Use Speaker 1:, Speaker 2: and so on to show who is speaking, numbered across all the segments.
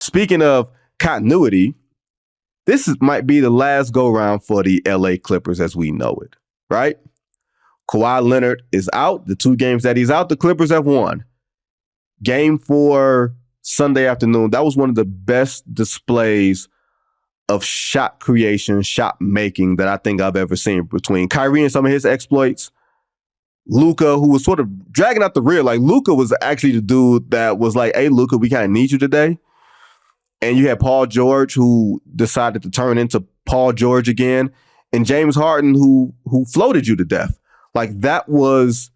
Speaker 1: Speaking of continuity, might be the last go-round for the LA Clippers as we know it, right? Kawhi Leonard is out. The 2 games that he's out, the Clippers have won. Game 4, Sunday afternoon, that was one of the best displays of shot creation, shot making that I think I've ever seen between Kyrie and some of his exploits. Luka, who was sort of dragging out the rear. Like, Luka was actually the dude that was like, hey, Luka, we kind of need you today. And you had Paul George, who decided to turn into Paul George again. And James Harden, who floated you to death. Like, that was,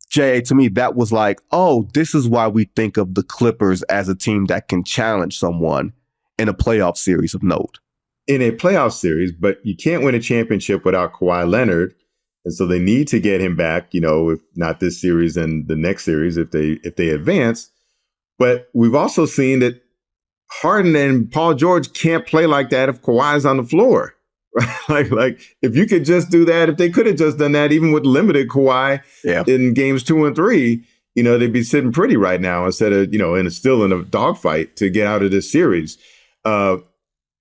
Speaker 1: J.A., to me, that was like, oh, this is why we think of the Clippers as a team that can challenge someone in a playoff series of note.
Speaker 2: In a playoff series, but you can't win a championship without Kawhi Leonard. And so they need to get him back, if not this series and the next series, if they advance. But we've also seen that Harden and Paul George can't play like that if Kawhi's on the floor. Right? like if you could just do that, if they could have just done that, even with limited Kawhi in games 2 and 3, they'd be sitting pretty right now instead of, still in a dogfight to get out of this series. I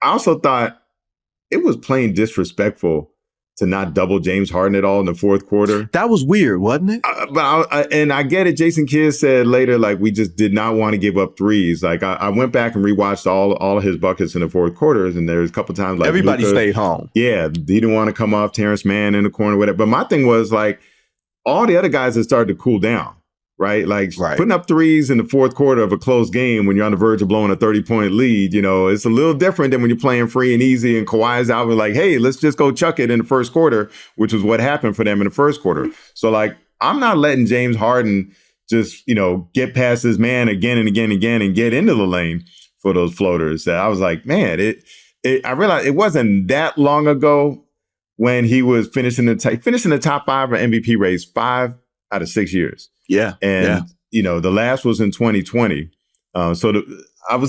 Speaker 2: also thought it was plain disrespectful to not double James Harden at all in the fourth quarter.
Speaker 1: That was weird, wasn't it?
Speaker 2: And I get it. Jason Kidd said later, like, we just did not want to give up threes. Like, I went back and rewatched all of his buckets in the fourth quarters, and there's a couple times like
Speaker 1: everybody
Speaker 2: Luka,
Speaker 1: stayed home.
Speaker 2: Yeah, he didn't want to come off Terrence Mann in the corner, whatever. But my thing was, like, all the other guys had started to cool down. Right? Like, putting up threes in the fourth quarter of a close game when you're on the verge of blowing a 30-point lead, it's a little different than when you're playing free and easy and Kawhi's out and like, hey, let's just go chuck it in the first quarter, which was what happened for them in the first quarter. So, like, I'm not letting James Harden just, get past his man again and again and again and get into the lane for those floaters. I was like, man, I realized it wasn't that long ago when he was finishing the top 5 of MVP race 5 out of 6 years.
Speaker 1: Yeah.
Speaker 2: And, the last was in 2020. I was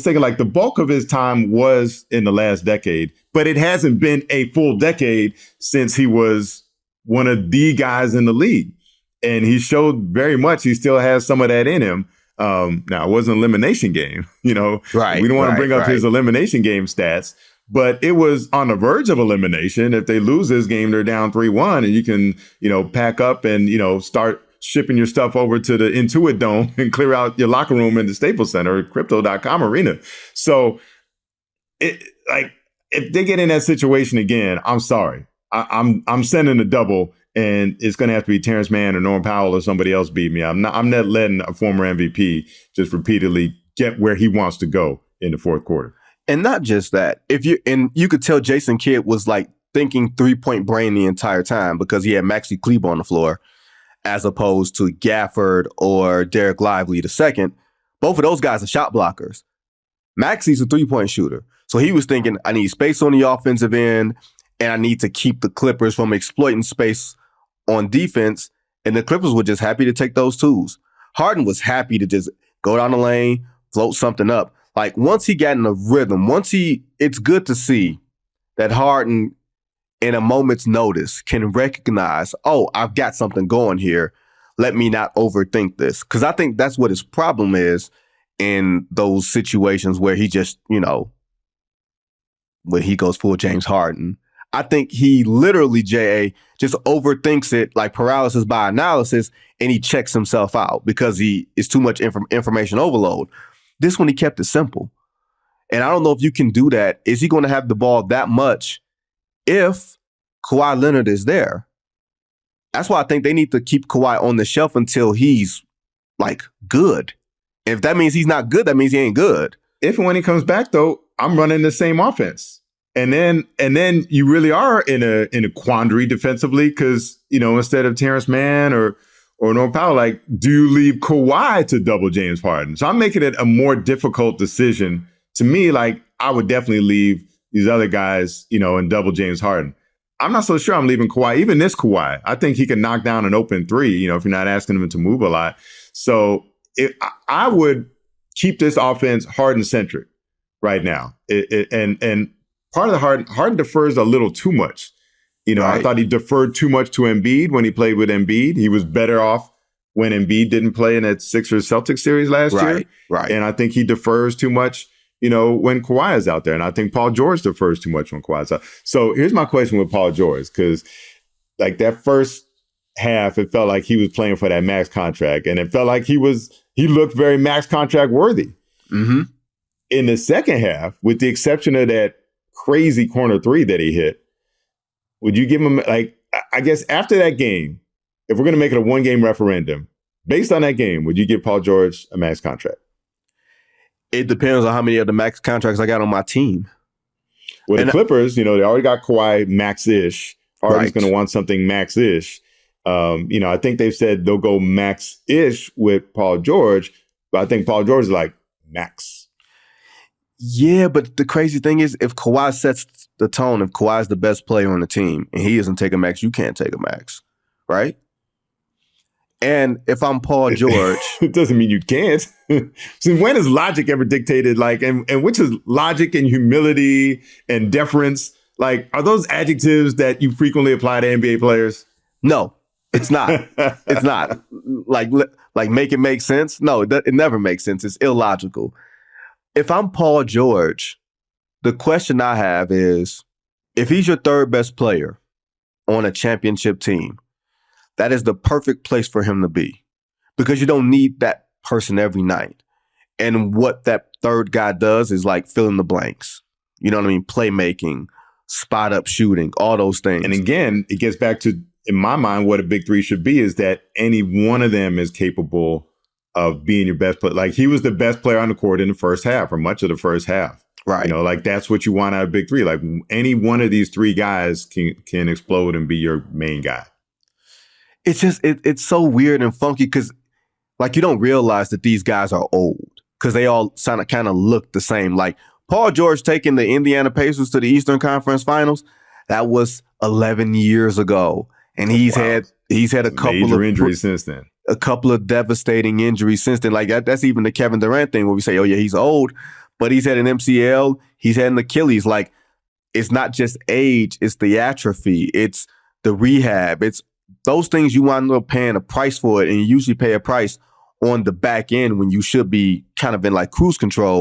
Speaker 2: thinking, like, the bulk of his time was in the last decade, but it hasn't been a full decade since he was one of the guys in the league. And he showed very much he still has some of that in him. Now, it wasn't an elimination game,
Speaker 1: Right.
Speaker 2: We don't want to bring up his elimination game stats, but it was on the verge of elimination. If they lose this game, they're down 3-1, and you can, pack up and, start shipping your stuff over to the Intuit Dome and clear out your locker room in the Staples Center or Crypto.com arena. So, if they get in that situation again, I'm sorry. I'm sending a double, and it's going to have to be Terrence Mann or Norman Powell or somebody else beat me. I'm not letting a former MVP just repeatedly get where he wants to go in the fourth quarter.
Speaker 1: And not just that. You could tell Jason Kidd was like thinking 3-point brain the entire time because he had Maxi Kleber on the floor, as opposed to Gafford or Derek Lively II. Both of those guys are shot blockers. Maxi's a 3-point shooter. So he was thinking, I need space on the offensive end, and I need to keep the Clippers from exploiting space on defense. And the Clippers were just happy to take those twos. Harden was happy to just go down the lane, float something up. Like, once he got in a rhythm, it's good to see that Harden, in a moment's notice, can recognize, oh, I've got something going here. Let me not overthink this. Because I think that's what his problem is in those situations where he just, when he goes full James Harden. I think he literally, J.A., just overthinks it, like paralysis by analysis, and he checks himself out because he is too much information overload. This one, he kept it simple. And I don't know if you can do that. Is he going to have the ball that much if Kawhi Leonard is there? That's why I think they need to keep Kawhi on the shelf until he's, like, good. If that means he's not good, that means he ain't good.
Speaker 2: If and when he comes back, though, I'm running the same offense. And then you really are in a quandary defensively because, instead of Terrence Mann or Norman Powell, like, do you leave Kawhi to double James Harden? So I'm making it a more difficult decision. To me, like, I would definitely leave these other guys, and double James Harden. I'm not so sure I'm leaving Kawhi, even this Kawhi. I think he can knock down an open 3, if you're not asking him to move a lot. So I would keep this offense Harden-centric right now. And part of the Harden defers a little too much. Right. I thought he deferred too much to Embiid when he played with Embiid. He was better off when Embiid didn't play in that Sixers-Celtics series last year.
Speaker 1: Right.
Speaker 2: And I think he defers too much, when Kawhi is out there. And I think Paul George defers too much when Kawhi's out. So here's my question with Paul George, because like that first half, it felt like he was playing for that max contract, and it felt like he looked very max contract worthy.
Speaker 1: Mm-hmm.
Speaker 2: In the second half, with the exception of that crazy corner three that he hit, would you give him, like, I guess after that game, if we're going to make it a one-game referendum, based on that game, would you give Paul George a max contract?
Speaker 1: It depends on how many of the max contracts I got on my team.
Speaker 2: Well, the Clippers, they already got Kawhi max-ish. Harden's going to want something max-ish. I think they've said they'll go max-ish with Paul George, but I think Paul George is like max.
Speaker 1: Yeah, but the crazy thing is, if Kawhi sets the tone, if Kawhi's the best player on the team and he doesn't take a max, you can't take a max, right? And if I'm Paul George,
Speaker 2: it doesn't mean you can't. So when has logic ever dictated, like, and which is logic and humility and deference? Like, are those adjectives that you frequently apply to NBA players?
Speaker 1: No, it's not. It's not. Like make it make sense. No, it never makes sense. It's illogical. If I'm Paul George, the question I have is, if he's your third best player on a championship team, that is the perfect place for him to be, because you don't need that person every night. And what that third guy does is like fill in the blanks. You know what I mean? Playmaking, spot up shooting, all those things.
Speaker 2: And again, it gets back to, in my mind, what a big three should be is that any one of them is capable of being your best player. Like, he was the best player on the court in the first half, or much of the first half.
Speaker 1: Right.
Speaker 2: Like, that's what you want out of big three. Like, any one of these three guys can explode and be your main guy.
Speaker 1: It's just, it's so weird and funky, because like, you don't realize that these guys are old, because they all kind of look the same. Like, Paul George taking the Indiana Pacers to the Eastern Conference Finals, that was 11 years ago. And he's had a couple
Speaker 2: major
Speaker 1: of
Speaker 2: injuries since then.
Speaker 1: A couple of devastating injuries since then. Like, that's even the Kevin Durant thing where we say, oh yeah, he's old, but he's had an MCL, he's had an Achilles. Like, it's not just age, it's the atrophy, it's the rehab, it's those things you wind up paying a price for it, and you usually pay a price on the back end when you should be kind of in like cruise control.